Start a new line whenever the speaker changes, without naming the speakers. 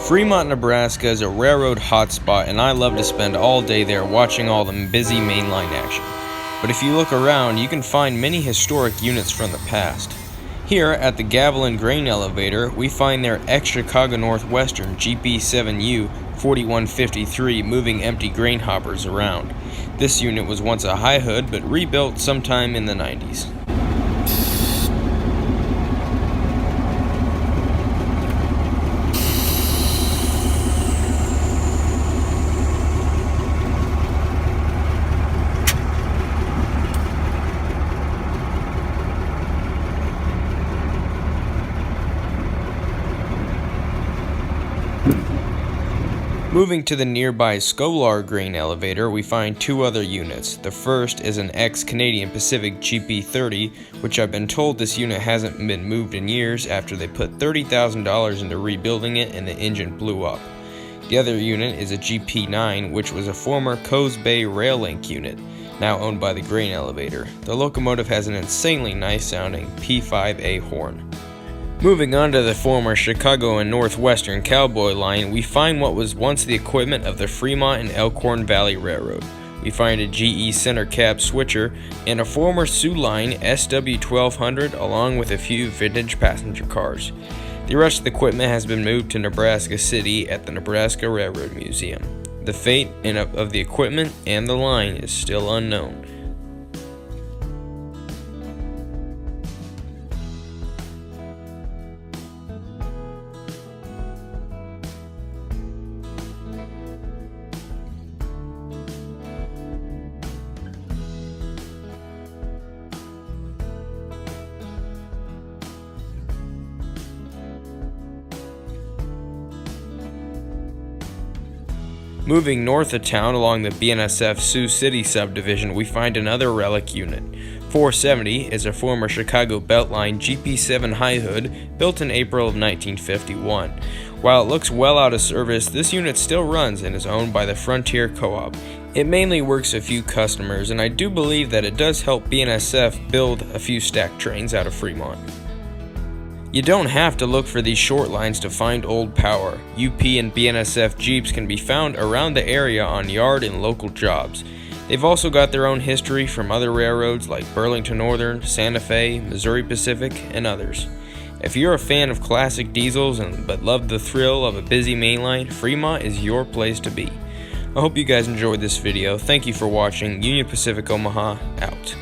Fremont, Nebraska is a railroad hotspot, and I love to spend all day there watching all the busy mainline action. But if you look around, you can find many historic units from the past. Here at the Beltline grain elevator, we find their ex-Chicago Northwestern GP7U 4153 moving empty grain hoppers around. This unit was once a high hood, but rebuilt sometime in the 90s. Moving to the nearby Scholar grain elevator, we find two other units. The first is an ex-Canadian Pacific GP30, which I've been told this unit hasn't been moved in years after they put $30,000 into rebuilding it and the engine blew up. The other unit is a GP9, which was a former Coes Bay Rail Link unit, now owned by the grain elevator. The locomotive has an insanely nice sounding P5A horn. Moving on to the former Chicago and Northwestern Cowboy line, we find what was once the equipment of the Fremont and Elkhorn Valley Railroad. We find a GE center cab switcher and a former Sioux Line SW1200 along with a few vintage passenger cars. The rest of the equipment has been moved to Nebraska City at the Nebraska Railroad Museum. The fate of the equipment and the line is still unknown. Moving north of town along the BNSF Sioux City subdivision, we find another relic unit. 470 is a former Chicago Beltline GP7 high hood built in April of 1951. While it looks well out of service, this unit still runs and is owned by the Frontier Co-op. It mainly works a few customers, and I do believe that it does help BNSF build a few stack trains out of Fremont. You don't have to look for these short lines to find old power. UP and BNSF Jeeps can be found around the area on yard and local jobs. They've also got their own history from other railroads like Burlington Northern, Santa Fe, Missouri Pacific, and others. If you're a fan of classic diesels but love the thrill of a busy mainline, Fremont is your place to be. I hope you guys enjoyed this video. Thank you for watching. Union Pacific Omaha, out.